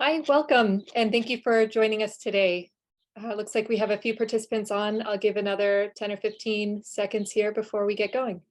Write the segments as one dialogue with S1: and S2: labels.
S1: Hi, welcome, and thank you for joining us today. Looks like we have a few participants on. I'll give another 10 or 15 seconds here before we get going.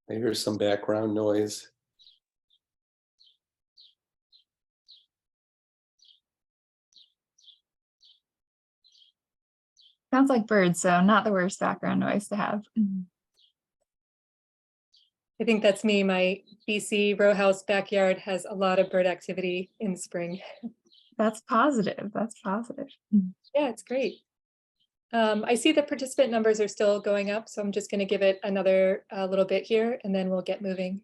S2: I hear some background noise.
S3: Sounds like birds, so not the worst background noise to have.
S1: I think that's me. My BC row house backyard has a lot of bird activity in spring.
S3: That's positive. That's positive.
S1: Yeah, it's great. I see the participant numbers are still going up, so I'm just going to give it another little bit here, and then we'll get moving.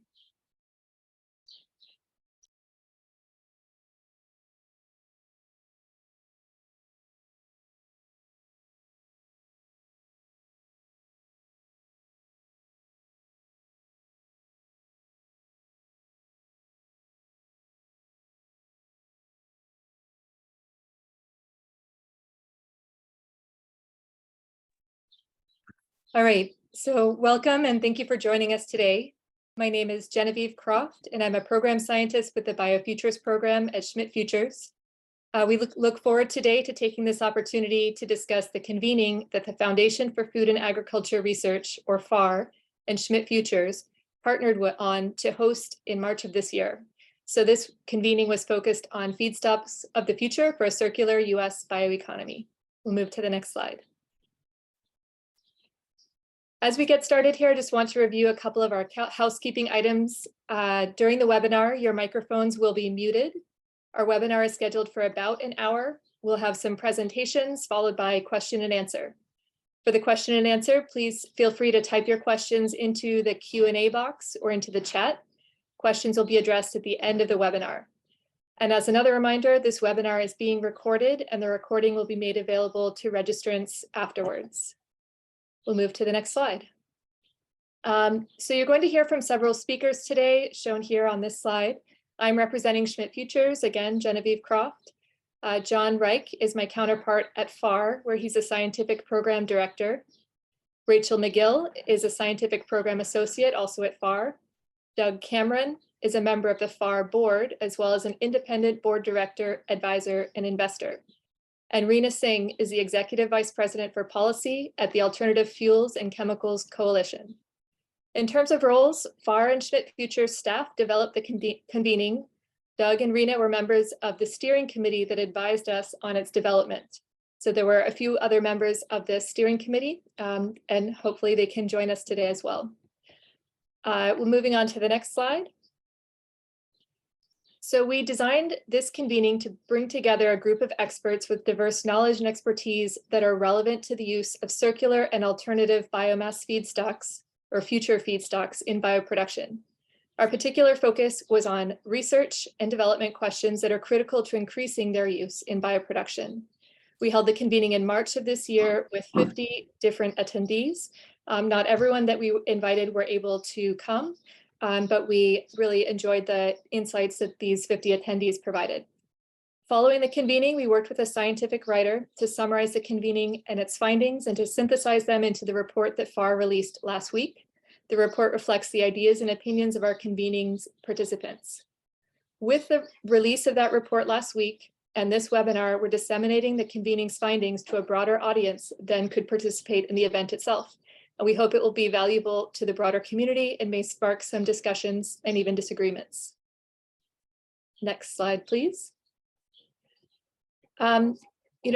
S1: All right, so welcome and thank you for joining us today. My name is Genevieve Croft, and I'm a program scientist with the BioFutures program at Schmidt Futures. We look forward today to taking this opportunity to discuss the convening that the Foundation for Food and Agriculture Research, or FAR, and Schmidt Futures partnered on to host in March of this year. So this convening was focused on feedstocks of the future for a circular US bioeconomy. We'll move to the next slide. As we get started here, I just want to review a couple of our housekeeping items. During the webinar, your microphones will be muted. Our webinar is scheduled for about an hour. We'll have some presentations followed by question and answer. For the question and answer, please feel free to type your questions into the Q&A box or into the chat. Questions will be addressed at the end of the webinar. And as another reminder, this webinar is being recorded and the recording will be made available to registrants afterwards. We'll move to the next slide. So you're going to hear from several speakers today, shown here on this slide. I'm representing Schmidt Futures, again, Genevieve Croft. John Reich is my counterpart at FAR, where he's a scientific program director. Rachel McGill is a scientific program associate, also at FAR. Doug Cameron is a member of the FAR board, as well as an independent board director, advisor, and investor. And Reena Singh is the Executive Vice President for Policy at the Alternative Fuels and Chemicals Coalition. In terms of roles, FAR and Schmidt Futures staff developed the convening. Doug and Reena were members of the steering committee that advised us on its development. So there were a few other members of the steering committee, and hopefully they can join us today as well. We're moving on to the next slide. So we designed this convening to bring together a group of experts with diverse knowledge and expertise that are relevant to the use of circular and alternative biomass feedstocks or future feedstocks in bioproduction. Our particular focus was on research and development questions that are critical to increasing their use in bioproduction. We held the convening in March of this year with 50 different attendees. Not everyone that we invited were able to come, but we really enjoyed the insights that these 50 attendees provided. Following the convening, we worked with a scientific writer to summarize the convening and its findings and to synthesize them into the report that FAR released last week. The report reflects the ideas and opinions of our convening's participants. With the release of that report last week and this webinar, we're disseminating the convening's findings to a broader audience than could participate in the event itself. And we hope it will be valuable to the broader community and may spark some discussions and even disagreements. Next slide, please.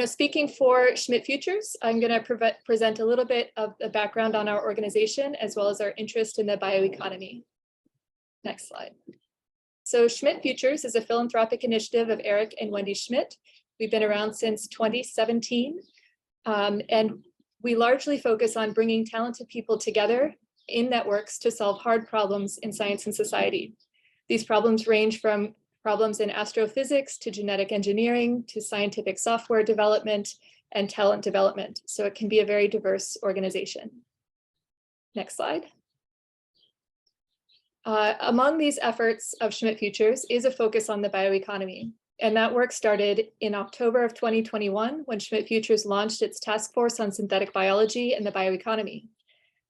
S1: Speaking for Schmidt Futures, I'm going to present a little bit of the background on our organization, as well as our interest in the bioeconomy. Next slide. So Schmidt Futures is a philanthropic initiative of Eric and Wendy Schmidt, We've been around since 2017, and we largely focus on bringing talented people together in networks to solve hard problems in science and society. These problems range from problems in astrophysics to genetic engineering to scientific software development and talent development. So it can be a very diverse organization. Next slide. Among these efforts of Schmidt Futures is a focus on the bioeconomy. And that work started in October of 2021 when Schmidt Futures launched its task force on synthetic biology and the bioeconomy.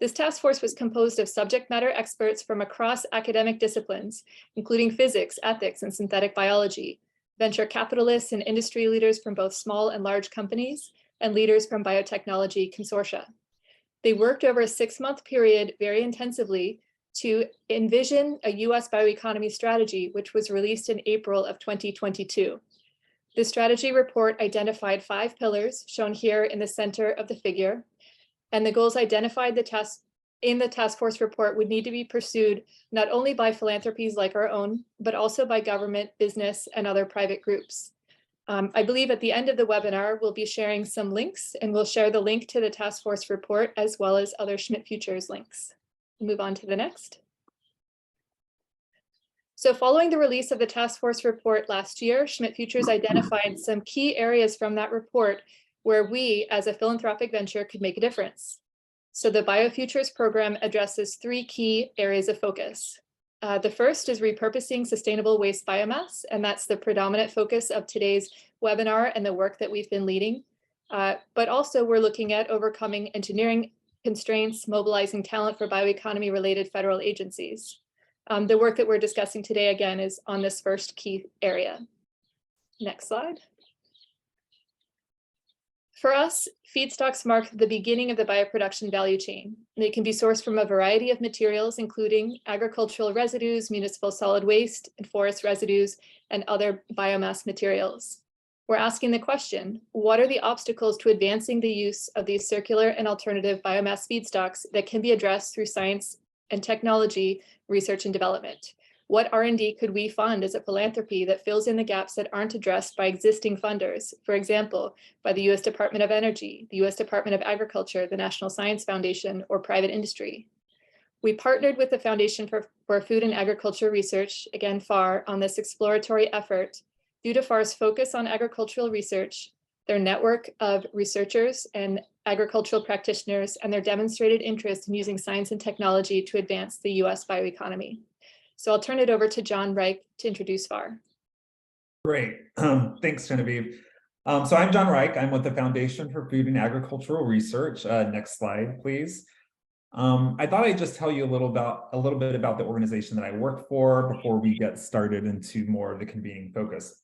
S1: This task force was composed of subject matter experts from across academic disciplines, including physics, ethics, and synthetic biology, venture capitalists and industry leaders from both small and large companies, and leaders from biotechnology consortia. They worked over a 6-month period very intensively to envision a US bioeconomy strategy, which was released in April of 2022. The strategy report identified 5 pillars shown here in the center of the figure, and the goals identified in the task force report would need to be pursued not only by philanthropies like our own, but also by government, business, and other private groups. I believe at the end of the webinar, we'll be sharing some links, and we'll share the link to the task force report as well as other Schmidt Futures links. Move on to the next. So following the release of the task force report last year, Schmidt Futures identified some key areas from that report where we, as a philanthropic venture, could make a difference. So the BioFutures program addresses 3 key areas of focus. The first is repurposing sustainable waste biomass, and that's the predominant focus of today's webinar and the work that we've been leading. But also we're looking at overcoming engineering constraints, mobilizing talent for bioeconomy related federal agencies. The work that we're discussing today, again, is on this first key area. Next slide. For us, feedstocks mark the beginning of the bioproduction value chain. They can be sourced from a variety of materials, including agricultural residues, municipal solid waste, and forest residues, and other biomass materials. We're asking the question, what are the obstacles to advancing the use of these circular and alternative biomass feedstocks that can be addressed through science and technology, research and development? What R&D could we fund as a philanthropy that fills in the gaps that aren't addressed by existing funders? For example, by the US Department of Energy, the US Department of Agriculture, the National Science Foundation, or private industry. We partnered with the Foundation for Food and Agriculture Research, again, FAR, on this exploratory effort due to FAR's focus on agricultural research, their network of researchers and agricultural practitioners, and their demonstrated interest in using science and technology to advance the US bioeconomy. So I'll turn it over to John Reich to introduce FAR.
S4: Great, thanks Genevieve. So I'm John Reich, I'm with the Foundation for Food and Agricultural Research. Next slide, please. I thought I'd just tell you a little bit about the organization that I work for before we get started into more of the convening focus.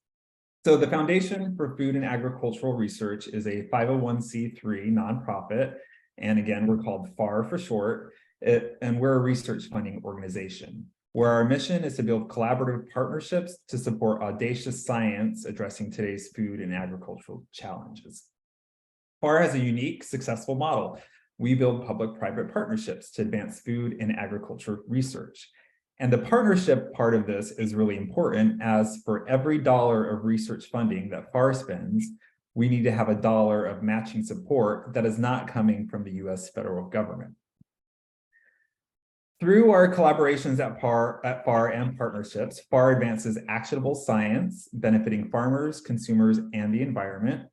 S4: So the Foundation for Food and Agricultural Research is a 501c3 nonprofit, and again, we're called FAR for short, and we're a research funding organization, where our mission is to build collaborative partnerships to support audacious science addressing today's food and agricultural challenges. FAR has a unique, successful model. We build public-private partnerships to advance food and agriculture research. And the partnership part of this is really important, as for every dollar of research funding that FAR spends, we need to have a dollar of matching support that is not coming from the US federal government. Through our collaborations at FAR and partnerships, FAR advances actionable science benefiting farmers, consumers, and the environment.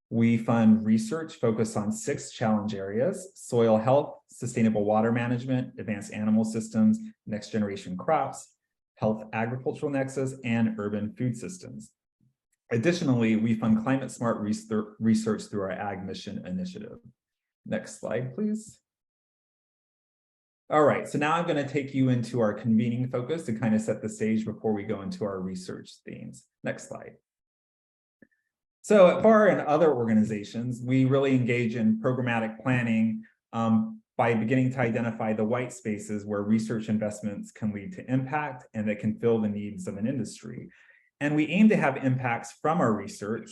S4: We fund research focused on 6 challenge areas: soil health, sustainable water management, advanced animal systems, next generation crops, health agricultural nexus, and urban food systems. Additionally, we fund climate smart research through our Ag Mission initiative. Next slide, please. All right, so now I'm going to take you into our convening focus to kind of set the stage before we go into our research themes. Next slide. So at FAR and other organizations, we really engage in programmatic planning by beginning to identify the white spaces where research investments can lead to impact and that can fill the needs of an industry. And we aim to have impacts from our research,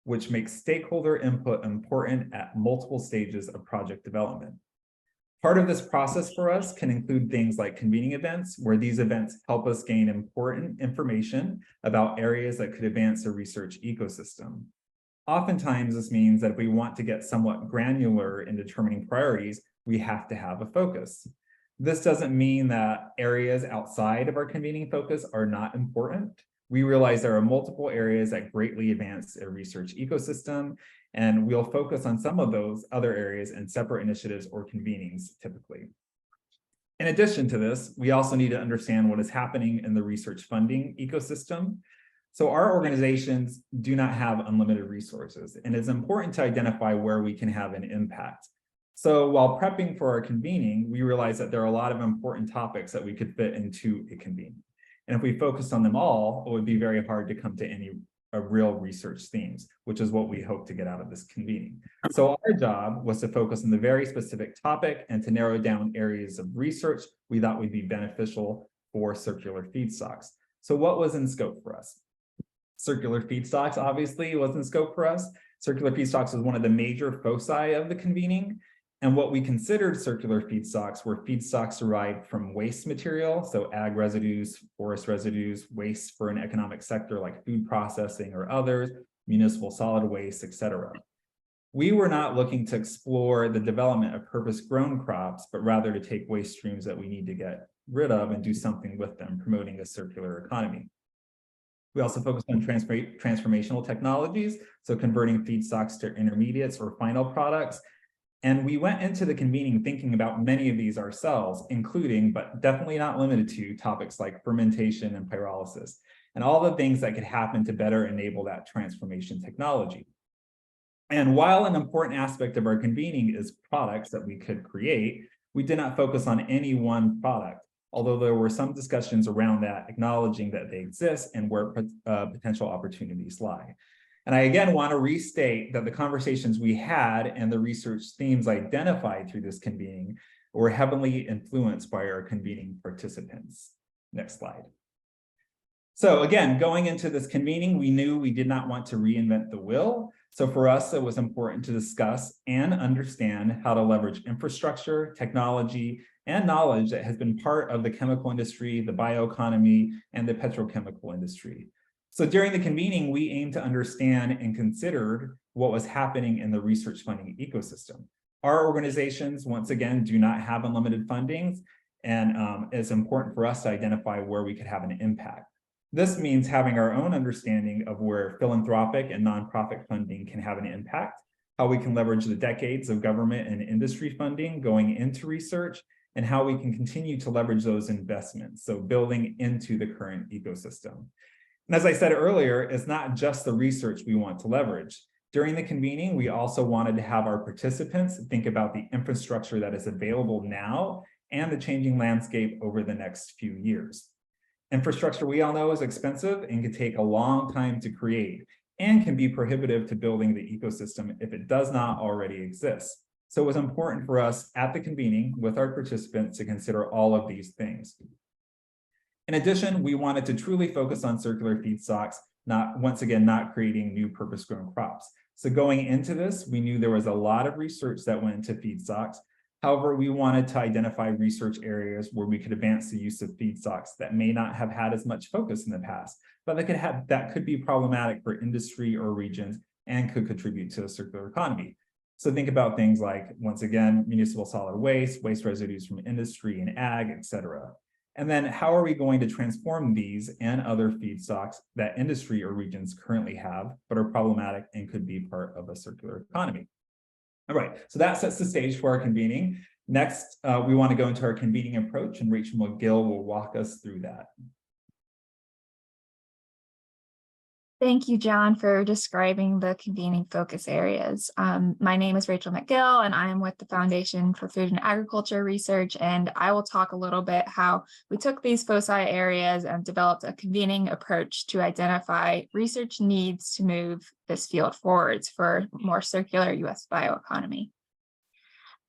S4: which makes stakeholder input important at multiple stages of project development. Part of this process for us can include things like convening events, where these events help us gain important information about areas that could advance a research ecosystem. Oftentimes, this means that if we want to get somewhat granular in determining priorities, we have to have a focus. This doesn't mean that areas outside of our convening focus are not important. We realize there are multiple areas that greatly advance a research ecosystem, and we'll focus on some of those other areas in separate initiatives or convenings typically. In addition to this, we also need to understand what is happening in the research funding ecosystem. So our organizations do not have unlimited resources, and it's important to identify where we can have an impact. So while prepping for our convening, we realized that there are a lot of important topics that we could fit into a convening. And if we focused on them all, it would be very hard to come to any real research themes, which is what we hope to get out of this convening. So our job was to focus on the very specific topic and to narrow down areas of research we thought would be beneficial for circular feedstocks. So what was in scope for us? Circular feedstocks obviously was in scope for us. Circular feedstocks was one of the major foci of the convening. And what we considered circular feedstocks were feedstocks derived from waste material, so ag residues, forest residues, waste for an economic sector like food processing or others, municipal solid waste, etc. We were not looking to explore the development of purpose-grown crops, but rather to take waste streams that we need to get rid of and do something with them, promoting a circular economy. We also focused on transformational technologies, so converting feedstocks to intermediates or final products. And we went into the convening thinking about many of these ourselves, including, but definitely not limited to, topics like fermentation and pyrolysis, and all the things that could happen to better enable that transformation technology. And while an important aspect of our convening is products that we could create, we did not focus on any one product, although there were some discussions around that, acknowledging that they exist and where potential opportunities lie. And I again want to restate that the conversations we had and the research themes identified through this convening were heavily influenced by our convening participants. Next slide. So again, going into this convening, we knew we did not want to reinvent the wheel. So for us, it was important to discuss and understand how to leverage infrastructure, technology, and knowledge that has been part of the chemical industry, the bioeconomy, and the petrochemical industry. So during the convening, we aimed to understand and consider what was happening in the research funding ecosystem. Our organizations, once again, do not have unlimited fundings, and it's important for us to identify where we could have an impact. This means having our own understanding of where philanthropic and nonprofit funding can have an impact, how we can leverage the decades of government and industry funding going into research, and how we can continue to leverage those investments, so building into the current ecosystem. And as I said earlier, it's not just the research we want to leverage. During the convening, we also wanted to have our participants think about the infrastructure that is available now and the changing landscape over the next few years. Infrastructure, we all know, is expensive and can take a long time to create and can be prohibitive to building the ecosystem if it does not already exist. So it was important for us at the convening with our participants to consider all of these things. In addition, we wanted to truly focus on circular feedstocks, once again, not creating new purpose-grown crops. So going into this, we knew there was a lot of research that went into feedstocks. However, we wanted to identify research areas where we could advance the use of feedstocks that may not have had as much focus in the past, but that could be problematic for industry or regions and could contribute to a circular economy. So think about things like, once again, municipal solid waste, waste residues from industry and ag, etc. And then how are we going to transform these and other feedstocks that industry or regions currently have, but are problematic and could be part of a circular economy? All right, so that sets the stage for our convening. Next, we want to go into our convening approach, and Rachel McGill will walk us through that.
S3: Thank you, John, for describing the convening focus areas. My name is Rachel McGill, and I am with the Foundation for Food and Agriculture Research, and I will talk a little bit how we took these foci areas and developed a convening approach to identify research needs to move this field forwards for more circular U.S. bioeconomy.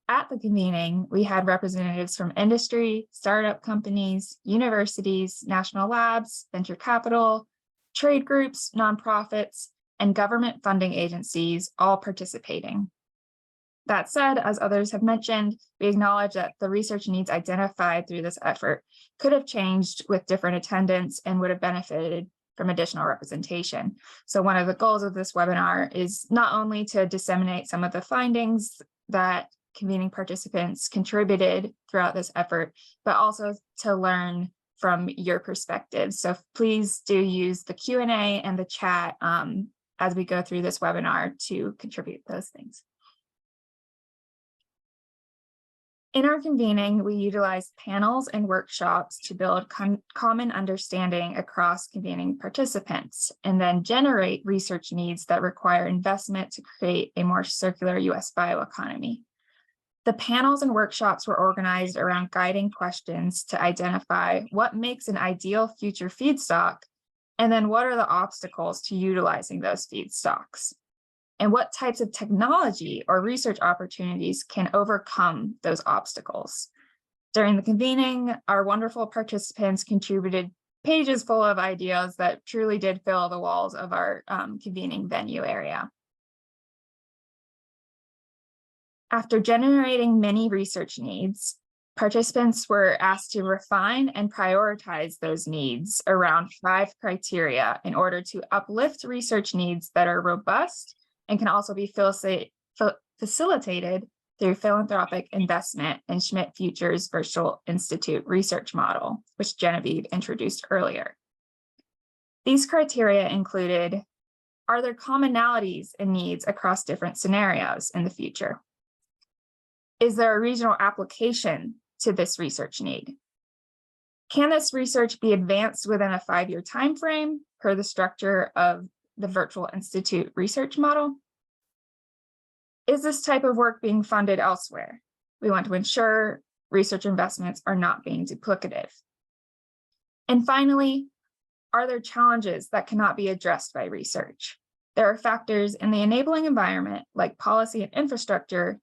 S3: At the convening, we had representatives from industry, startup companies, universities, national labs, venture capital, trade groups, nonprofits, and government funding agencies all participating. That said, as others have mentioned, we acknowledge that the research needs identified through this effort could have changed with different attendance and would have benefited from additional representation. So one of the goals of this webinar is not only to disseminate some of the findings that convening participants contributed throughout this effort, but also to learn from your perspective. So please do use the Q&A and the chat as we go through this webinar to contribute those things. In our convening, we utilize panels and workshops to build common understanding across convening participants, and then generate research needs that require investment to create a more circular U.S. bioeconomy. The panels and workshops were organized around guiding questions to identify what makes an ideal future feedstock, and then what are the obstacles to utilizing those feedstocks, and what types of technology or research opportunities can overcome those obstacles. During the convening, our wonderful participants contributed pages full of ideas that truly did fill the walls of our convening venue area. After generating many research needs, participants were asked to refine and prioritize those needs around 5 criteria in order to uplift research needs that are robust and can also be facilitated through philanthropic investment in Schmidt Future's Virtual Institute research model, which Genevieve introduced earlier. These criteria included, are there commonalities in needs across different scenarios in the future? Is there a regional application to this research need? Can this research be advanced within a 5-year time frame per the structure of the Virtual Institute research model? Is this type of work being funded elsewhere? We want to ensure research investments are not being duplicative. And finally, are there challenges that cannot be addressed by research? There are factors in the enabling environment, like policy and infrastructure,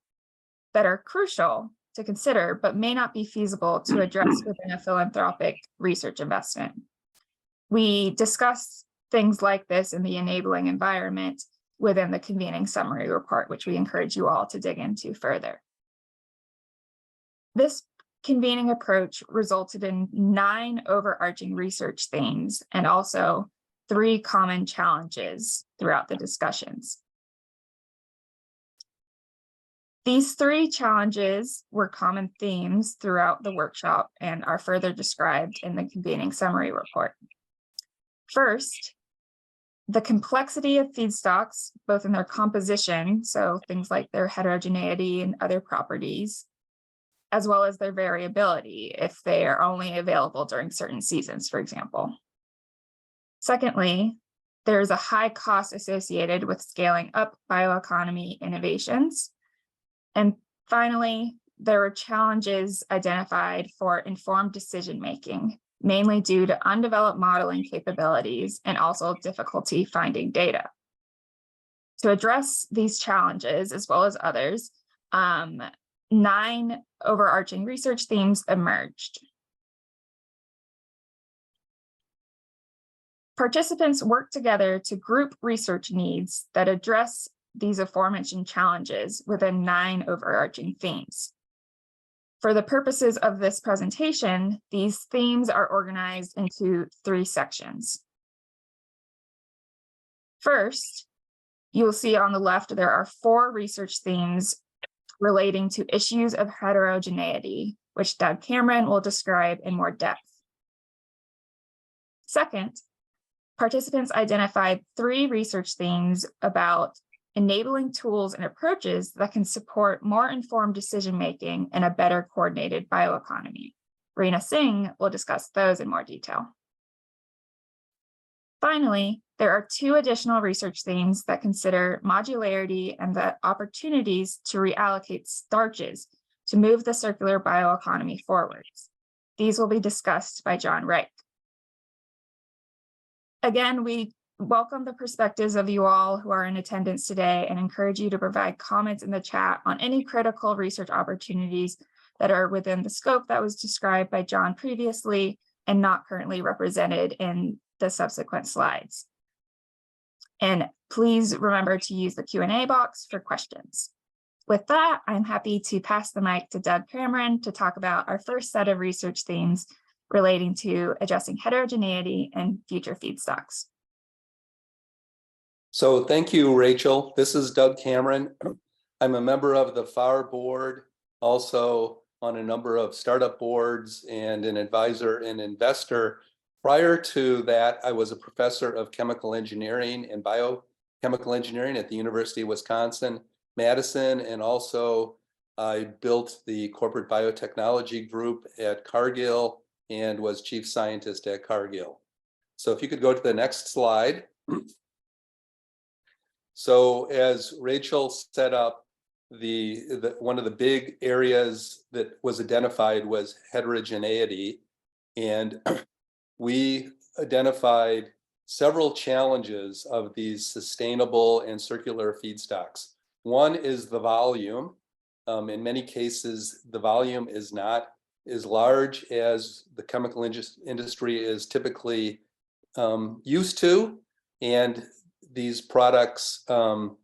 S3: that are crucial to consider, but may not be feasible to address within a philanthropic research investment. We discuss things like this in the enabling environment within the convening summary report, which we encourage you all to dig into further. This convening approach resulted in 9 overarching research themes and also 3 common challenges throughout the discussions. These 3 challenges were common themes throughout the workshop and are further described in the convening summary report. First, the complexity of feedstocks, both in their composition, so things like their heterogeneity and other properties, as well as their variability if they are only available during certain seasons, for example. Secondly, there's a high cost associated with scaling up bioeconomy innovations. And finally, there were challenges identified for informed decision-making, mainly due to undeveloped modeling capabilities and also difficulty finding data. To address these challenges, as well as others, 9 overarching research themes emerged. Participants worked together to group research needs that address these aforementioned challenges within 9 overarching themes. For the purposes of this presentation, these themes are organized into 3 sections. First, you will see on the left there are 4 research themes relating to issues of heterogeneity, which Doug Cameron will describe in more depth. Second, participants identified 3 research themes about enabling tools and approaches that can support more informed decision-making and a better coordinated bioeconomy. Reena Singh will discuss those in more detail. Finally, there are 2 additional research themes that consider modularity and the opportunities to reallocate starches to move the circular bioeconomy forwards. These will be discussed by John Reich. Again, we welcome the perspectives of you all who are in attendance today and encourage you to provide comments in the chat on any critical research opportunities that are within the scope that was described by John previously and not currently represented in the subsequent slides. And please remember to use the Q&A box for questions. With that, I'm happy to pass the mic to Doug Cameron to talk about our first set of research themes relating to addressing heterogeneity and future feedstocks.
S2: So thank you, Rachel. This is Doug Cameron. I'm a member of the FAR board, also on a number of startup boards and an advisor and investor. Prior to that, I was a professor of chemical engineering and biochemical engineering at the University of Wisconsin-Madison, and also I built the corporate biotechnology group at Cargill and was chief scientist at Cargill. So if you could go to the next slide. So as Rachel set up, one of the big areas that was identified was heterogeneity. And we identified several challenges of these sustainable and circular feedstocks. One is the volume. In many cases, the volume is not as large as the chemical industry is typically used to. And these products are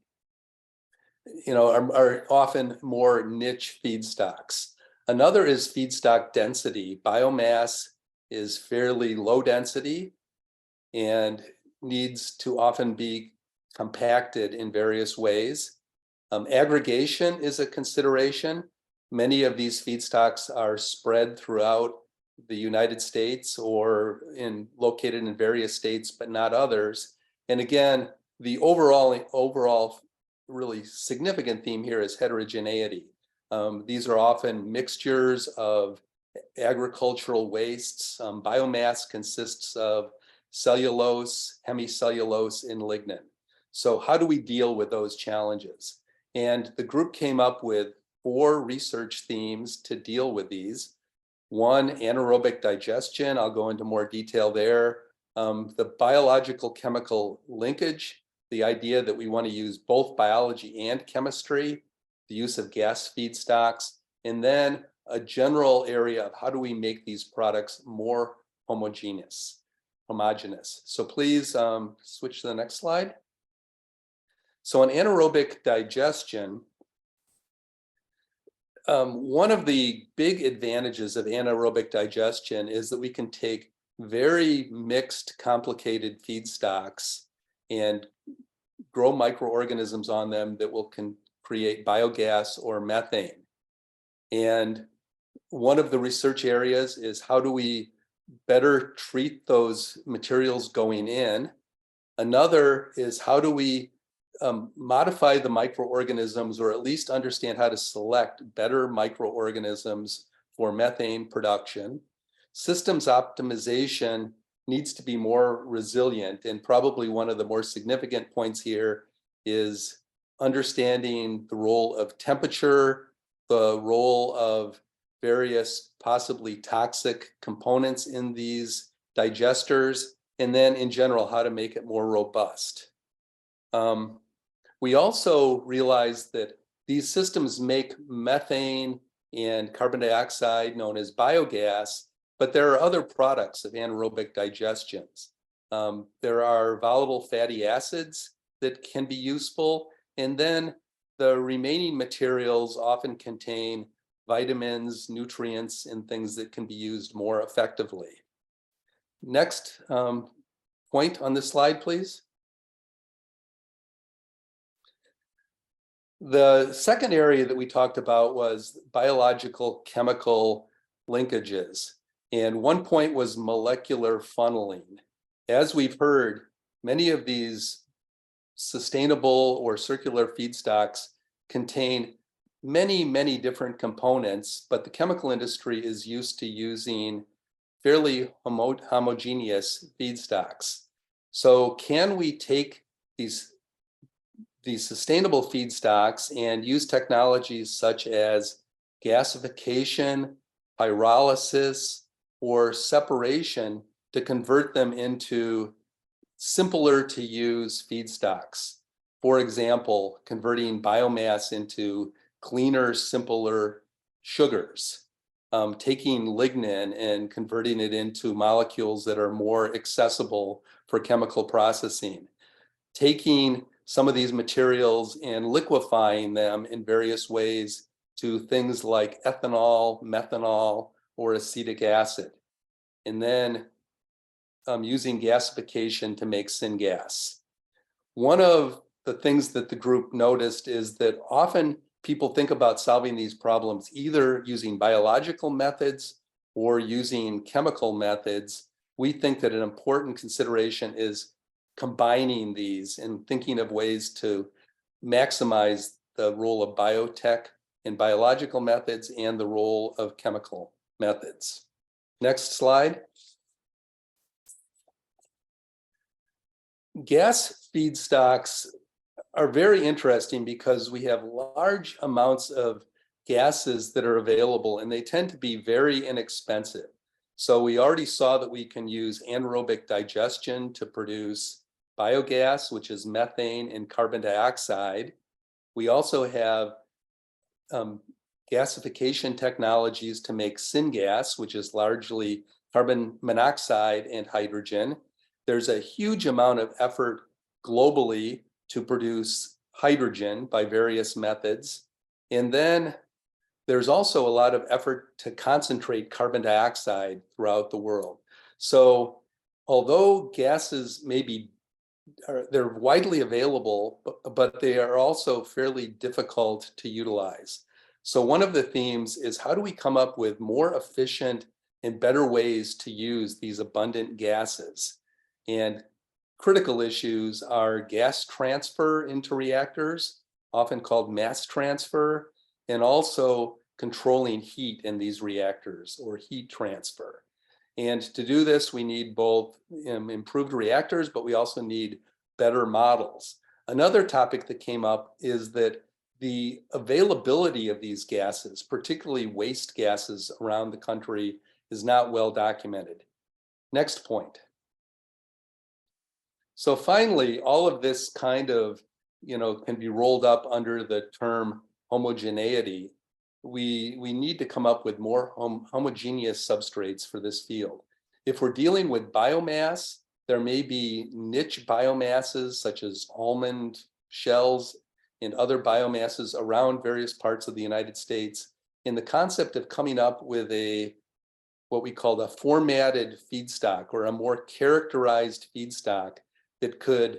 S2: often more niche feedstocks. Another is feedstock density. Biomass is fairly low density and needs to often be compacted in various ways. Aggregation is a consideration. Many of these feedstocks are spread throughout the United States or located in various states, but not others. And again, the overall really significant theme here is heterogeneity. These are often mixtures of agricultural wastes. Biomass consists of cellulose, hemicellulose, and lignin. So how do we deal with those challenges? And the group came up with 4 research themes to deal with these. One, anaerobic digestion. I'll go into more detail there. The biological chemical linkage, the idea that we want to use both biology and chemistry, the use of gas feedstocks, and then a general area of how do we make these products more homogeneous. So please switch to the next slide. So in anaerobic digestion, one of the big advantages of anaerobic digestion is that we can take very mixed, complicated feedstocks and grow microorganisms on them that can create biogas or methane. And one of the research areas is how do we better treat those materials going in? Another is how do we modify the microorganisms, or at least understand how to select better microorganisms for methane production. Systems optimization needs to be more resilient, and probably one of the more significant points here is understanding the role of temperature, the role of various possibly toxic components in these digesters, and then in general, how to make it more robust. We also realized that these systems make methane and carbon dioxide known as biogas, but there are other products of anaerobic digestions. There are volatile fatty acids that can be useful, and then the remaining materials often contain vitamins, nutrients, and things that can be used more effectively. Next point on this slide, please. The second area that we talked about was biological chemical linkages. And one point was molecular funneling. As we've heard, many of these sustainable or circular feedstocks contain many, many different components, but the chemical industry is used to using fairly homogeneous feedstocks. So can we take these sustainable feedstocks and use technologies such as gasification, pyrolysis, or separation to convert them into simpler to use feedstocks? For example, converting biomass into cleaner, simpler sugars, taking lignin and converting it into molecules that are more accessible for chemical processing, taking some of these materials and liquefying them in various ways to things like ethanol, methanol, or acetic acid, and then using gasification to make syngas. One of the things that the group noticed is that often people think about solving these problems either using biological methods or using chemical methods. We think that an important consideration is combining these and thinking of ways to maximize the role of biotech and biological methods and the role of chemical methods. Next slide. Gas feedstocks are very interesting because we have large amounts of gases that are available and they tend to be very inexpensive. So we already saw that we can use anaerobic digestion to produce biogas, which is methane and carbon dioxide. We also have gasification technologies to make syngas, which is largely carbon monoxide and hydrogen. There's a huge amount of effort globally to produce hydrogen by various methods. And then there's also a lot of effort to concentrate carbon dioxide throughout the world. So although gases they're widely available, but they are also fairly difficult to utilize. So one of the themes is how do we come up with more efficient and better ways to use these abundant gases? And critical issues are gas transfer into reactors, often called mass transfer, and also controlling heat in these reactors or heat transfer. And to do this, we need both improved reactors, but we also need better models. Another topic that came up is that the availability of these gases, particularly waste gases around the country, is not well documented. Next point. So finally, all of this kind of, can be rolled up under the term homogeneity. We need to come up with more homogeneous substrates for this field. If we're dealing with biomass, there may be niche biomasses such as almond shells and other biomasses around various parts of the United States. And the concept of coming up with what we call a formatted feedstock or a more characterized feedstock that could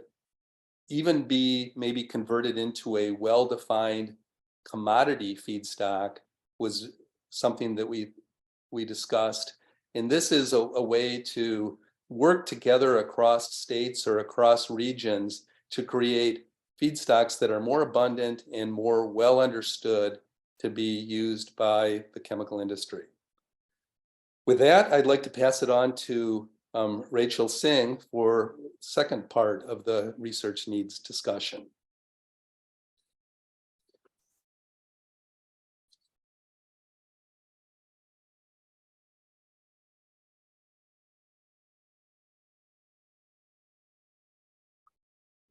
S2: even be maybe converted into a well-defined commodity feedstock was something that we discussed. And this is a way to work together across states or across regions to create feedstocks that are more abundant and more well understood to be used by the chemical industry. With that, I'd like to pass it on to Rachel Singh for the second part of the research needs discussion.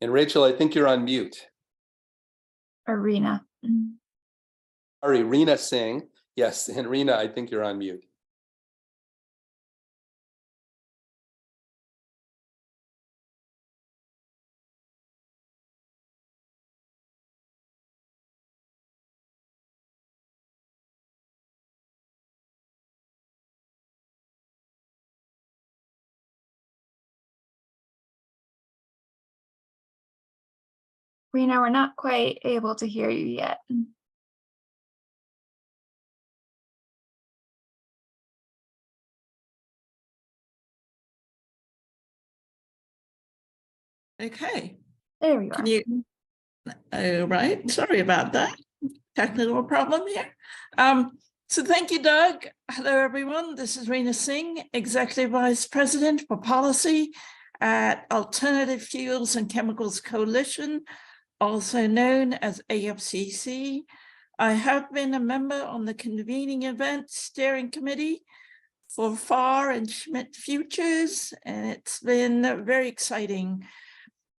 S2: And Rachel, I think you're on mute.
S3: Arena.
S2: Sorry, Rena Singh. Yes, and Rena, I think you're on mute.
S3: Rena, we're not quite able to hear you yet.
S5: Okay.
S3: There we are.
S5: Can you? All right. Sorry about that. Technical problem here. So thank you, Doug. Hello, everyone. This is Rena Singh, Executive Vice President for Policy at Alternative Fuels and Chemicals Coalition, also known as AFCC. I have been a member on the convening event steering committee for FAR and Schmidt Futures, and it's been very exciting.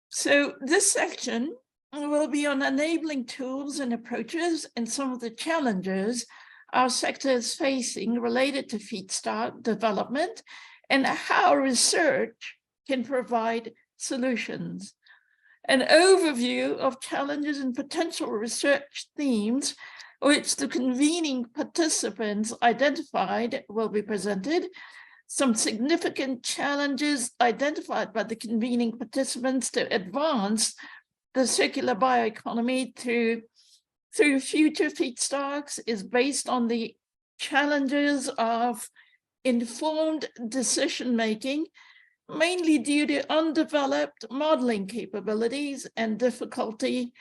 S5: So this section will be on enabling tools and approaches and some of the challenges our sector is facing related to feedstock development and how research can provide solutions. An overview of challenges and potential research themes which the convening participants identified will be presented. some significant challenges identified by the convening participants to advance the circular bioeconomy through future feedstocks is based on the challenges of informed decision-making, mainly due to undeveloped modeling capabilities and difficulty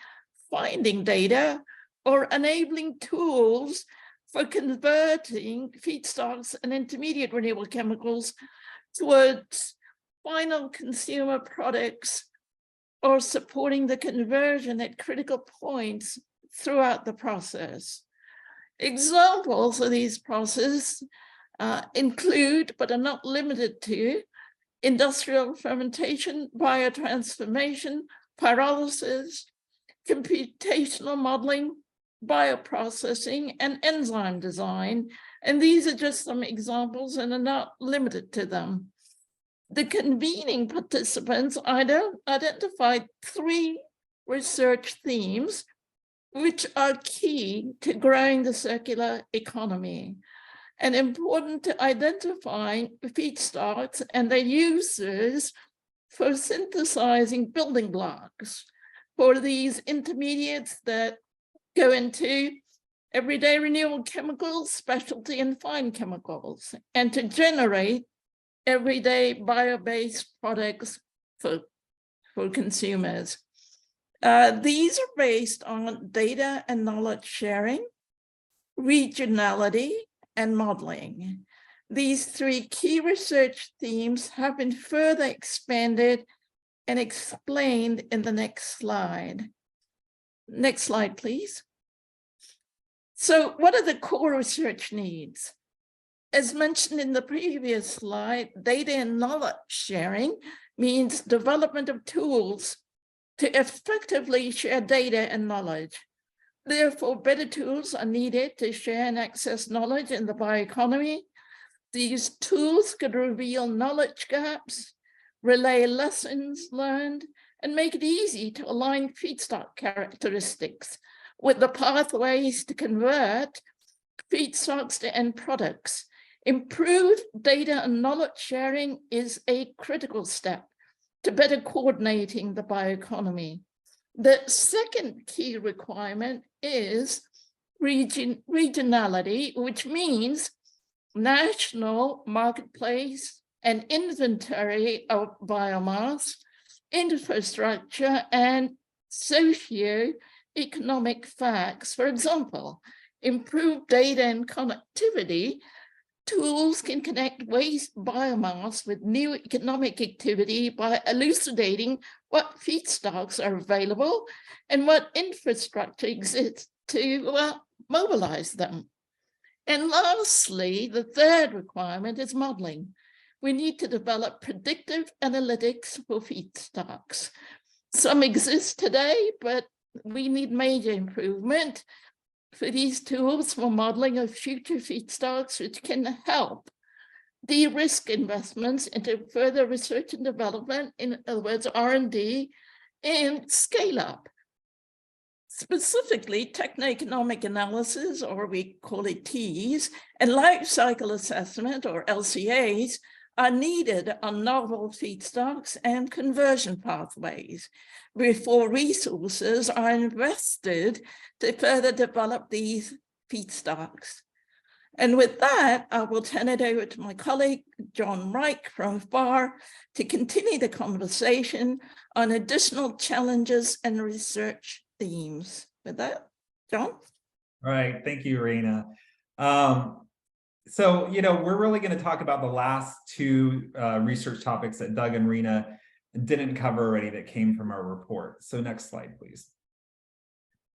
S5: finding data or enabling tools for converting feedstocks and intermediate renewable chemicals towards final consumer products or supporting the conversion at critical points throughout the process. Examples of these processes include, but are not limited to, industrial fermentation, biotransformation, pyrolysis, computational modeling, bioprocessing, and enzyme design. And these are just some examples and are not limited to them. The convening participants identified 3 research themes which are key to growing the circular economy and important to identifying feedstocks and their uses for synthesizing building blocks for these intermediates that go into everyday renewable chemicals, specialty and fine chemicals, and to generate everyday bio-based products for consumers. These are based on data and knowledge sharing, regionality, and modeling. These 3 key research themes have been further expanded and explained in the next slide. Next slide, please. So what are the core research needs? As mentioned in the previous slide, data and knowledge sharing means development of tools to effectively share data and knowledge. Therefore, better tools are needed to share and access knowledge in the bioeconomy. These tools could reveal knowledge gaps, relay lessons learned, and make it easy to align feedstock characteristics with the pathways to convert feedstocks to end products. Improved data and knowledge sharing is a critical step to better coordinating the bioeconomy. The second key requirement is regionality, which means national marketplace and inventory of biomass, infrastructure, and socio-economic facts. For example, improved data and connectivity. Tools can connect waste biomass with new economic activity by elucidating what feedstocks are available and what infrastructure exists to mobilize them. And lastly, the third requirement is modeling. We need to develop predictive analytics for feedstocks. Some exist today, but we need major improvement for these tools for modeling of future feedstocks, which can help de-risk investments into further research and development, in other words, R&D, and scale up. Specifically, techno-economic analysis, or we call it TEAs, and life cycle assessment, or LCAs, are needed on novel feedstocks and conversion pathways before resources are invested to further develop these feedstocks. And with that, I will turn it over to my colleague, John Reich from FAR, to continue the conversation on additional challenges and research themes. With that, John?
S4: All right, thank you, Raina. So, we're really going to talk about the last 2 research topics that Doug and Raina didn't cover already that came from our report. So next slide, please.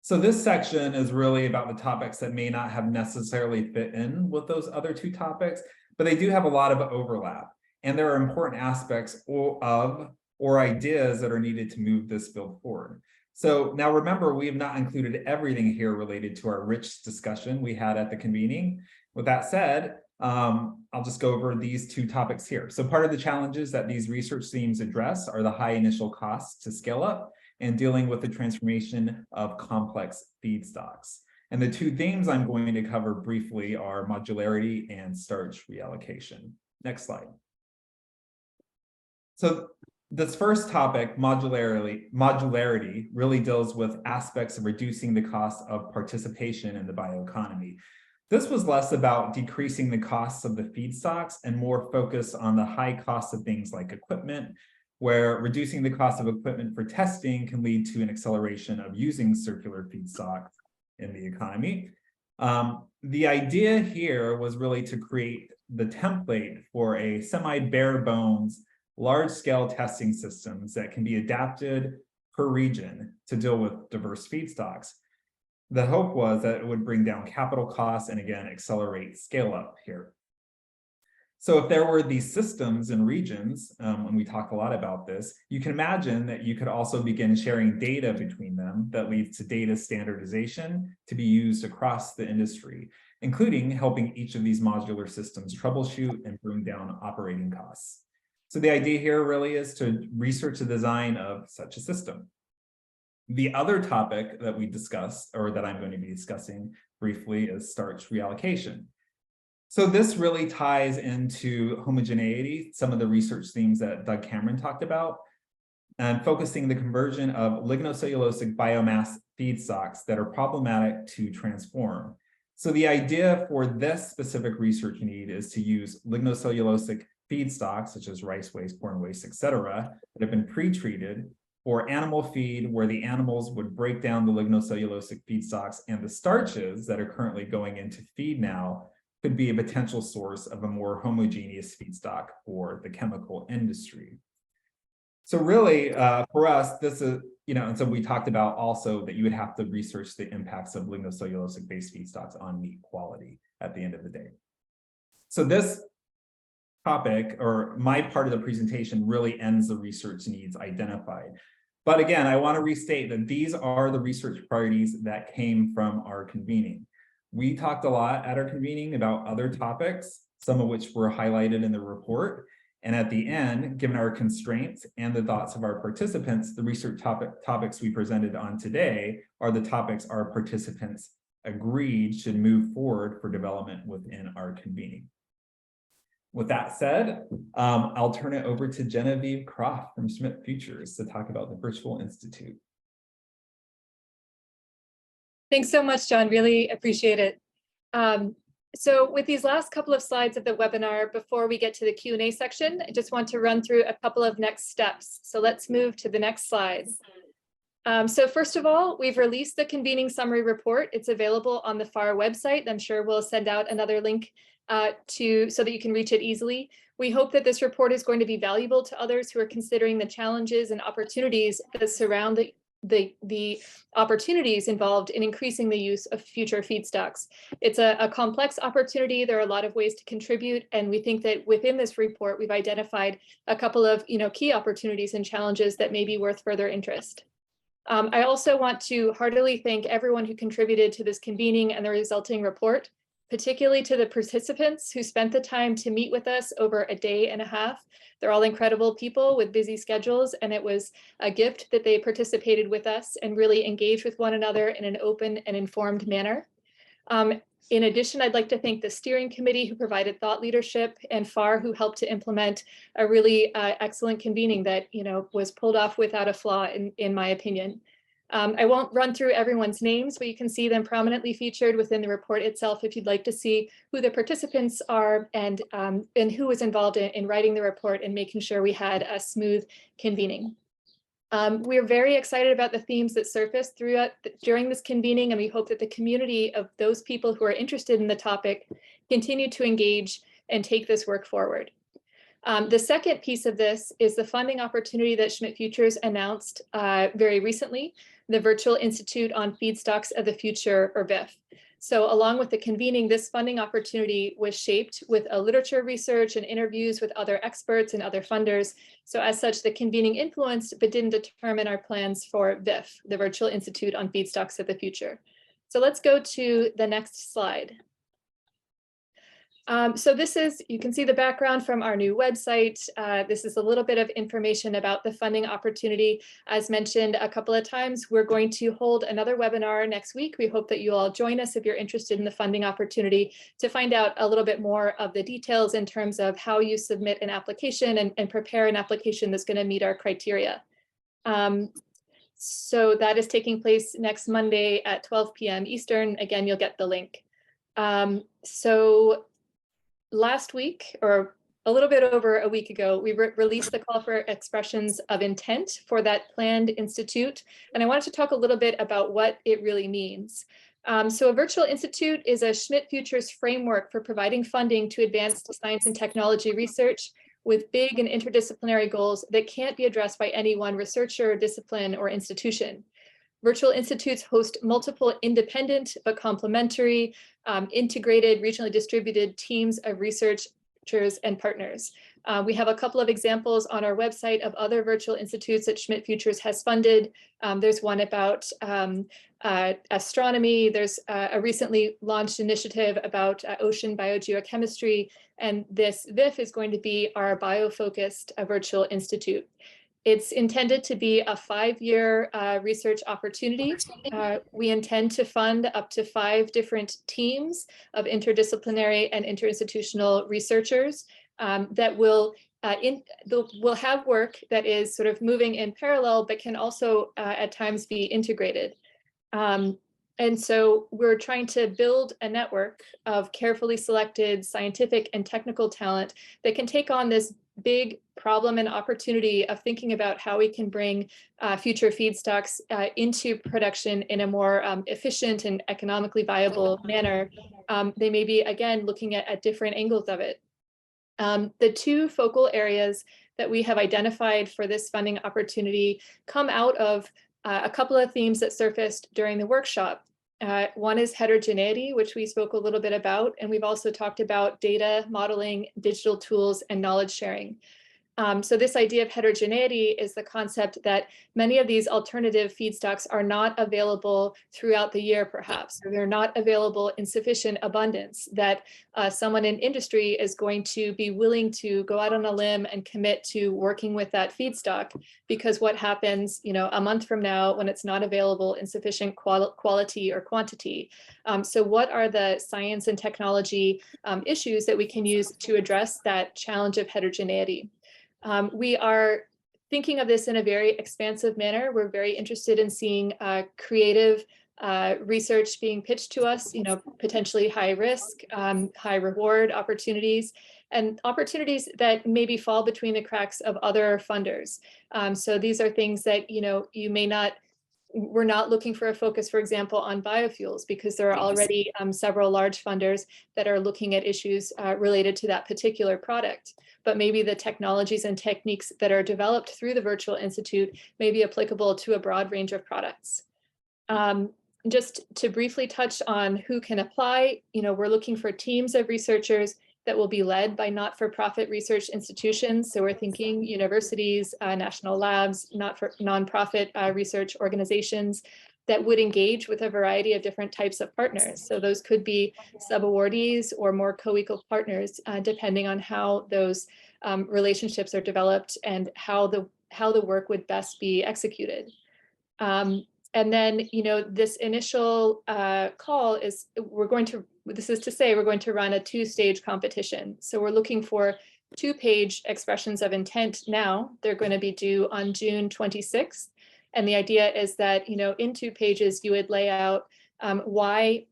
S4: So this section is really about the topics that may not have necessarily fit in with those other 2 topics, but they do have a lot of overlap. And there are important aspects of or ideas that are needed to move this bill forward. So now remember, we have not included everything here related to our rich discussion we had at the convening. With that said, I'll just go over these 2 topics here. So part of the challenges that these research themes address are the high initial costs to scale up and dealing with the transformation of complex feedstocks. And the 2 themes I'm going to cover briefly are modularity and starch reallocation. Next slide. So this first topic, modularity, really deals with aspects of reducing the cost of participation in the bioeconomy. This was less about decreasing the costs of the feedstocks and more focused on the high costs of things like equipment, where reducing the cost of equipment for testing can lead to an acceleration of using circular feedstocks in the economy. The idea here was really to create the template for a semi-bare bones large-scale testing systems that can be adapted per region to deal with diverse feedstocks. The hope was that it would bring down capital costs and again, accelerate scale up here. So if there were these systems and regions, and we talk a lot about this, you can imagine that you could also begin sharing data between them that leads to data standardization to be used across the industry, including helping each of these modular systems troubleshoot and bring down operating costs. So the idea here really is to research the design of such a system. The other topic that we discussed, or that I'm going to be discussing briefly, is starch reallocation. So this really ties into homogeneity, some of the research themes that Doug Cameron talked about, and focusing the conversion of lignocellulosic biomass feedstocks that are problematic to transform. So the idea for this specific research need is to use lignocellulosic feedstocks, such as rice waste, corn waste, etc., that have been pre-treated for animal feed, where the animals would break down the lignocellulosic feedstocks, and the starches that are currently going into feed now could be a potential source of a more homogeneous feedstock for the chemical industry. So really, for us, this is, and so we talked about also that you would have to research the impacts of lignocellulosic-based feedstocks on meat quality at the end of the day. So this topic, or my part of the presentation, really ends the research needs identified. But again, I want to restate that these are the research priorities that came from our convening. We talked a lot at our convening about other topics, some of which were highlighted in the report. And at the end, given our constraints and the thoughts of our participants, the research topics we presented on today are the topics our participants agreed should move forward for development within our convening. With that said, I'll turn it over to Genevieve Croft from Schmidt Futures to talk about the Virtual Institute.
S1: Thanks so much, John. Really appreciate it. So with these last couple of slides of the webinar, before we get to the Q&A section, I just want to run through a couple of next steps. So let's move to the next slides. So first of all, we've released the convening summary report. It's available on the FAR website. I'm sure we'll send out another link so that you can reach it easily. We hope that this report is going to be valuable to others who are considering the challenges and opportunities that surround the opportunities involved in increasing the use of future feedstocks. It's a complex opportunity. There are a lot of ways to contribute, and we think that within this report, we've identified a couple of key opportunities and challenges that may be worth further interest. I also want to heartily thank everyone who contributed to this convening and the resulting report, particularly to the participants who spent the time to meet with us over a day and a half. They're all incredible people with busy schedules, and it was a gift that they participated with us and really engaged with one another in an open and informed manner. In addition, I'd like to thank the steering committee who provided thought leadership, and FAR who helped to implement a really excellent convening that was pulled off without a flaw in my opinion. I won't run through everyone's names, but you can see them prominently featured within the report itself if you'd like to see who the participants are and who was involved in writing the report and making sure we had a smooth convening. We're very excited about the themes that surfaced during this convening, and we hope that the community of those people who are interested in the topic continue to engage and take this work forward. The second piece of this is the funding opportunity that Schmidt Futures announced very recently, the Virtual Institute on Feedstocks of the Future, or VIF. So along with the convening, this funding opportunity was shaped with a literature research and interviews with other experts and other funders. So as such, the convening influenced but didn't determine our plans for VIF, the Virtual Institute on Feedstocks of the Future. So let's go to the next slide. So this is, you can see the background from our new website. This is a little bit of information about the funding opportunity. As mentioned a couple of times, we're going to hold another webinar next week. We hope that you all join us if you're interested in the funding opportunity to find out a little bit more of the details in terms of how you submit an application and prepare an application that's going to meet our criteria. So that is taking place next Monday at 12 p.m. Eastern. Again, you'll get the link. So last week, or a little bit over a week ago, we released the call for expressions of intent for that planned institute. And I wanted to talk a little bit about what it really means. So a virtual institute is a Schmidt Futures framework for providing funding to advanced science and technology research with big and interdisciplinary goals that can't be addressed by any one researcher, discipline, or institution. Virtual institutes host multiple independent but complementary, integrated, regionally distributed teams of researchers and partners. We have a couple of examples on our website of other virtual institutes that Schmidt Futures has funded. There's one about astronomy. There's a recently launched initiative about ocean biogeochemistry. And this VIF is going to be our bio-focused virtual institute. It's intended to be a 5-year research opportunity. We intend to fund up to 5 different teams of interdisciplinary and interinstitutional researchers that will have work that is sort of moving in parallel, but can also at times be integrated. And so we're trying to build a network of carefully selected scientific and technical talent that can take on this big problem and opportunity of thinking about how we can bring future feedstocks into production in a more efficient and economically viable manner. They may be, again, looking at different angles of it. The 2 focal areas that we have identified for this funding opportunity come out of a couple of themes that surfaced during the workshop. One is heterogeneity, which we spoke a little bit about, and we've also talked about data modeling, digital tools, and knowledge sharing. So this idea of heterogeneity is the concept that many of these alternative feedstocks are not available throughout the year, perhaps, or they're not available in sufficient abundance, that someone in industry is going to be willing to go out on a limb and commit to working with that feedstock, because what happens, a month from now when it's not available in sufficient quality or quantity? So what are the science and technology issues that we can use to address that challenge of heterogeneity? We are thinking of this in a very expansive manner. We're very interested in seeing creative research being pitched to us, potentially high risk, high reward opportunities, and opportunities that maybe fall between the cracks of other funders. So these are things that, you may not, we're not looking for a focus, for example, on biofuels, because there are already several large funders that are looking at issues related to that particular product. But maybe the technologies and techniques that are developed through the Virtual Institute may be applicable to a broad range of products. Just to briefly touch on who can apply, we're looking for teams of researchers that will be led by not-for-profit research institutions. So we're thinking universities, national labs, nonprofit research organizations that would engage with a variety of different types of partners. So those could be sub-awardees or more co-equal partners, depending on how those relationships are developed and how the work would best be executed. And then, this initial call is, we're going to run a 2-stage competition. So we're looking for 2-page expressions of intent now. They're going to be due on June 26th. And the idea is that, in 2 pages, you would lay out why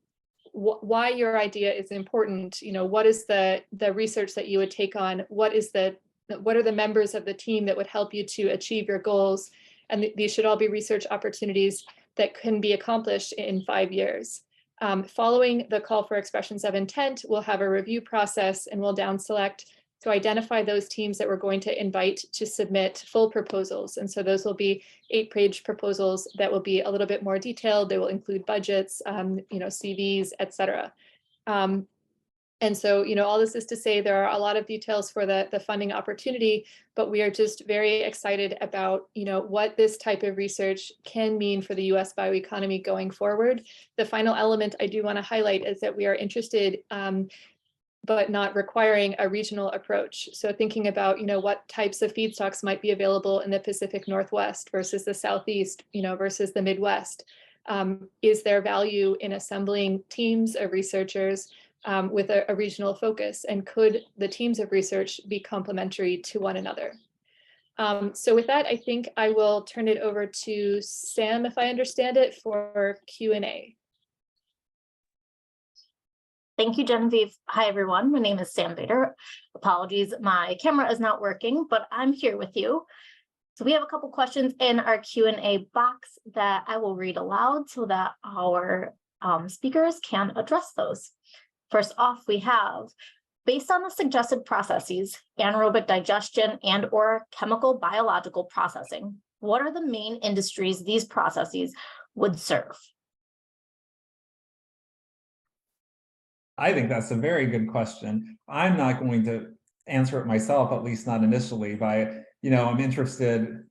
S1: your idea is important. What is the research that you would take on? What are the members of the team that would help you to achieve your goals? And these should all be research opportunities that can be accomplished in 5 years. Following the call for expressions of intent, we'll have a review process, and we'll down select to identify those teams that we're going to invite to submit full proposals. And so those will be 8-page proposals that will be a little bit more detailed. They will include budgets, CVs, et cetera. And so, all this is to say there are a lot of details for the funding opportunity, but we are just very excited about, what this type of research can mean for the US bioeconomy going forward. The final element I do want to highlight is that we are interested but not requiring a regional approach. So thinking about, what types of feedstocks might be available in the Pacific Northwest versus the Southeast, versus the Midwest. Is there value in assembling teams of researchers with a regional focus? And could the teams of research be complementary to one another? So with that, I think I will turn it over to Sam, if I understand it, for Q&A.
S6: Thank you, Genevieve. Hi, everyone. My name is Sam Bader. Apologies, my camera is not working, but I'm here with you. So we have a couple questions in our Q&A box that I will read aloud so that our speakers can address those. First off, we have, based on the suggested processes, anaerobic digestion and/or chemical biological processing, what are the main industries these processes would serve?
S4: I think that's a very good question. I'm not going to answer it myself, at least not initially, by, I'm interested,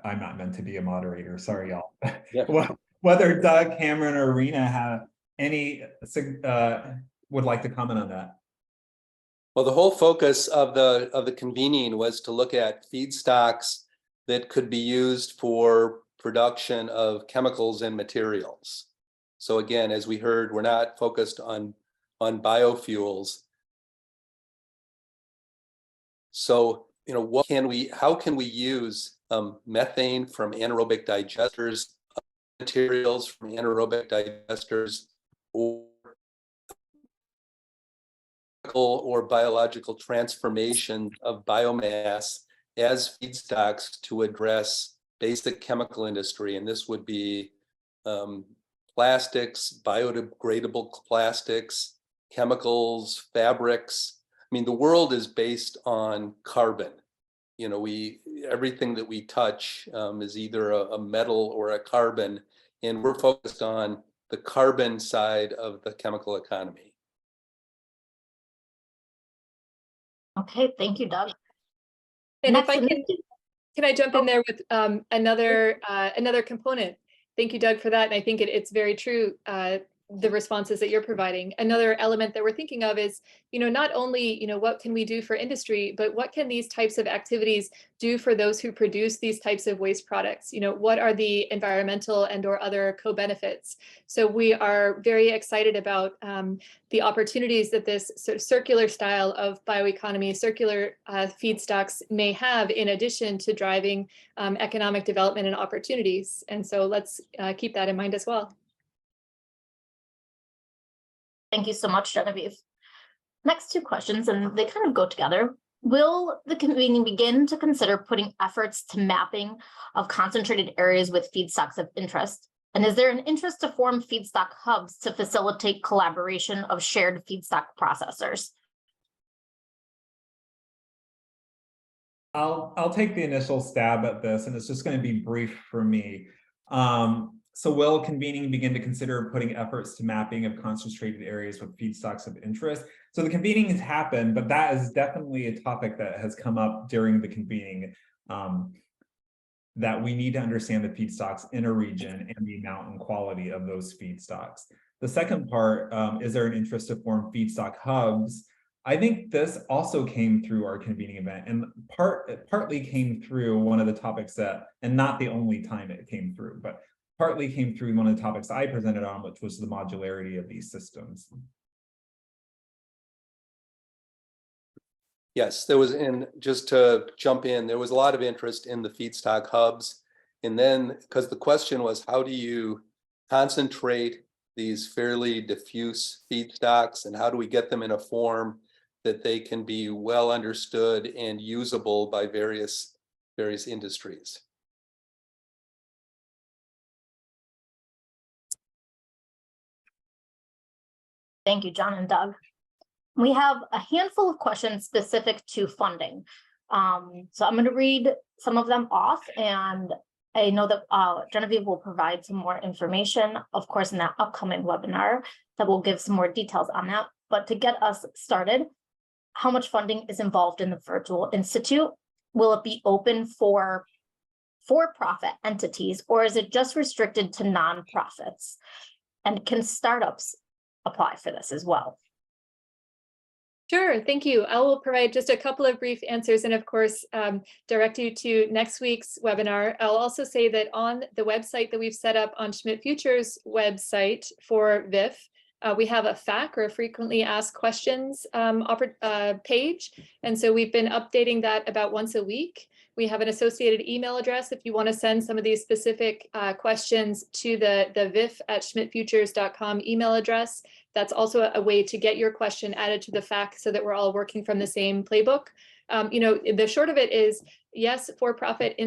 S4: I'm not meant to be a moderator, sorry, y'all. Yeah. Whether Doug, Cameron, or Rena have any, would like to comment on that.
S2: Well, the whole focus of the convening was to look at feedstocks that could be used for production of chemicals and materials. So again, as we heard, we're not focused on biofuels. So, how can we use methane from anaerobic digesters, materials from anaerobic digesters, or biological transformation of biomass as feedstocks to address basic chemical industry? And this would be plastics, biodegradable plastics, chemicals, fabrics. I mean, the world is based on carbon. Everything that we touch is either a metal or a carbon, and we're focused on the carbon side of the chemical economy.
S6: Okay, thank you, Doug.
S1: And if I can I jump in there with another component? Thank you, Doug, for that. And I think it's very true, the responses that you're providing. Another element that we're thinking of is, not only, what can we do for industry, but what can these types of activities do for those who produce these types of waste products? What are the environmental and or other co-benefits? So we are very excited about the opportunities that this sort of circular style of bioeconomy, circular feedstocks may have, in addition to driving economic development and opportunities. And so let's keep that in mind as well.
S6: Thank you so much, Genevieve. Next two questions, and they kind of go together. Will the convening begin to consider putting efforts to mapping of concentrated areas with feedstocks of interest? And is there an interest to form feedstock hubs to facilitate collaboration of shared feedstock processors?
S4: I'll take the initial stab at this, and it's just going to be brief for me. So will convening begin to consider putting efforts to mapping of concentrated areas with feedstocks of interest? So the convening has happened, but that is definitely a topic that has come up during the convening, that we need to understand the feedstocks in a region and the amount and quality of those feedstocks. The second part, is there an interest to form feedstock hubs? I think this also came through our convening event, and partly came through one of the topics that, and not the only time it came through, but partly came through one of the topics I presented on, which was the modularity of these systems.
S2: Yes, there was, and just to jump in, there was a lot of interest in the feedstock hubs. And then, because the question was, how do you concentrate these fairly diffuse feedstocks, and how do we get them in a form that they can be well understood and usable by various industries?
S6: Thank you, John and Doug. We have a handful of questions specific to funding. So I'm going to read some of them off, and I know that Genevieve will provide some more information, of course, in that upcoming webinar that will give some more details on that. But to get us started, how much funding is involved in the Virtual Institute? Will it be open for for-profit entities, or is it just restricted to nonprofits? And can startups apply for this as well?
S1: Sure, thank you. I will provide just a couple of brief answers and of course, direct you to next week's webinar. I'll also say that on the website that we've set up on Schmidt Future's website for VIF, we have a FAQ or a frequently asked questions page. And so we've been updating that about once a week. We have an associated email address if you want to send some of these specific questions to the vif@schmidtfutures.com email address. That's also a way to get your question added to the FAQ so that we're all working from the same playbook. The short of it is, yes, for-profit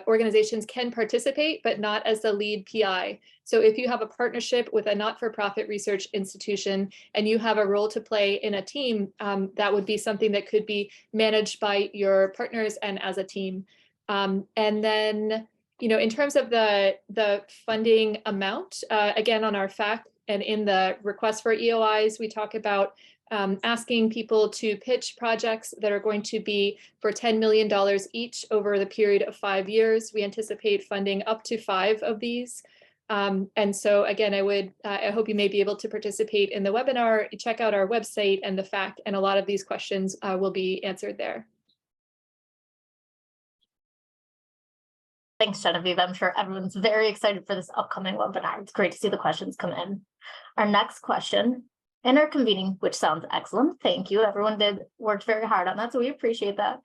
S1: organizations can participate, but not as the lead PI. So if you have a partnership with a not-for-profit research institution and you have a role to play in a team, that would be something that could be managed by your partners and as a team. And then, in terms of the funding amount, again, on our FAQ and in the request for EOIs, we talk about asking people to pitch projects that are going to be for $10 million each over the period of 5 years. We anticipate funding up to 5 of these. And so again, I hope you may be able to participate in the webinar, check out our website and the FAQ, and a lot of these questions will be answered there.
S6: Thanks, Genevieve. I'm sure everyone's very excited for this upcoming webinar. It's great to see the questions come in. Our next question, interconvening, which sounds excellent. Thank you. Everyone worked very hard on that, so we appreciate that.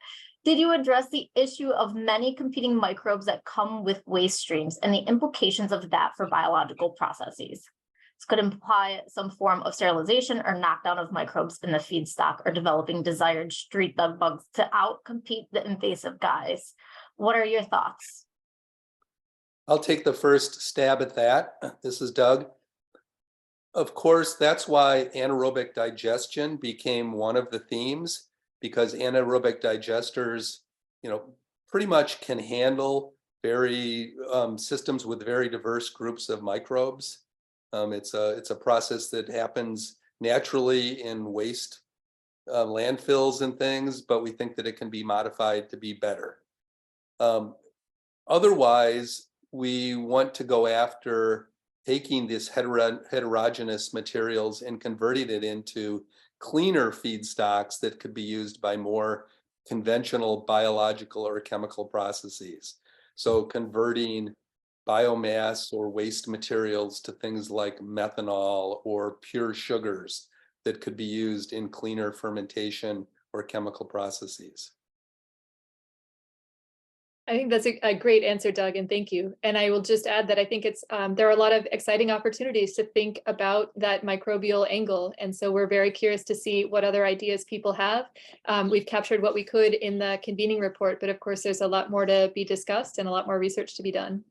S6: Did you address the issue of many competing microbes that come with waste streams and the implications of that for biological processes? This could imply some form of sterilization or knockdown of microbes in the feedstock or developing desired street bed bugs to outcompete the invasive guys. What are your thoughts?
S2: I'll take the first stab at that. This is Doug. Of course, that's why anaerobic digestion became one of the themes, because anaerobic digesters, pretty much can handle systems with very diverse groups of microbes. It's a process that happens naturally in waste landfills and things, but we think that it can be modified to be better. Otherwise, we want to go after taking these heterogeneous materials and converting it into cleaner feedstocks that could be used by more conventional biological or chemical processes. So converting biomass or waste materials to things like methanol or pure sugars that could be used in cleaner fermentation or chemical processes.
S1: I think that's a great answer, Doug, and thank you. And I will just add that I think there are a lot of exciting opportunities to think about that microbial angle. And so we're very curious to see what other ideas people have. We've captured what we could in the convening report, but of course, there's a lot more to be discussed and a lot more research to be done.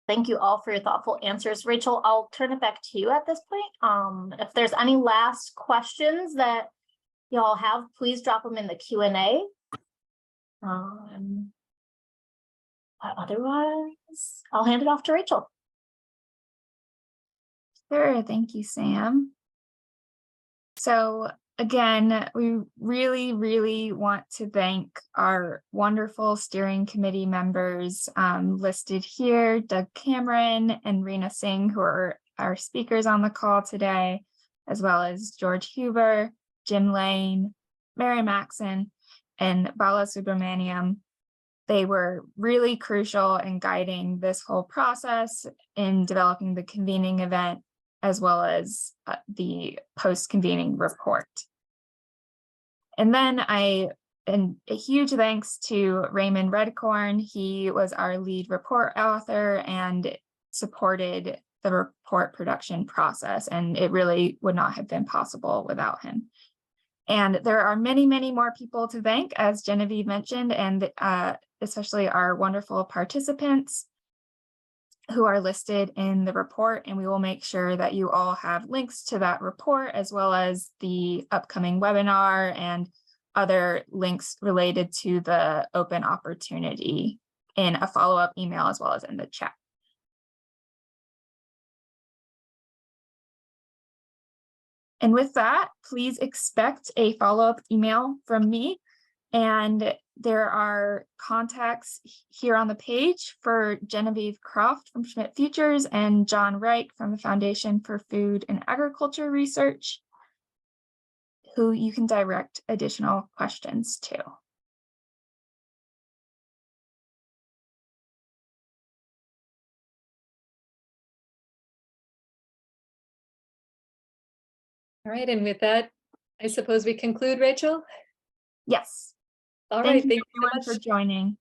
S6: Thank you all for your thoughtful answers. Rachel, I'll turn it back to you at this point. If there's any last questions that y'all have, please drop them in the Q&A. Otherwise, I'll hand it off to Rachel.
S3: Sure, thank you, Sam. So again, we really, really want to thank our wonderful steering committee members listed here, Doug Cameron and Reena Singh, who are our speakers on the call today, as well as George Huber, Jim Lane, Mary Maxon, and Bala Subramaniam. They were really crucial in guiding this whole process in developing the convening event, as well as the post-convening report. And then a huge thanks to Raymond Redcorn. He was our lead report author and supported the report production process, and it really would not have been possible without him. And there are many, many more people to thank, as Genevieve mentioned, and especially our wonderful participants who are listed in the report. And we will make sure that you all have links to that report, as well as the upcoming webinar and other links related to the open opportunity in a follow-up email, as well as in the chat. And with that, please expect a follow-up email from me And there are contacts here on the page for Genevieve Croft from Schmidt Futures and John Reich from the Foundation for Food and Agriculture Research, who you can direct additional questions to.
S1: All right, and with that, I suppose we conclude, Rachel?
S3: Yes.
S1: All
S3: Thank
S1: right,
S3: you
S1: thank you so
S3: everyone for
S1: much.
S3: joining.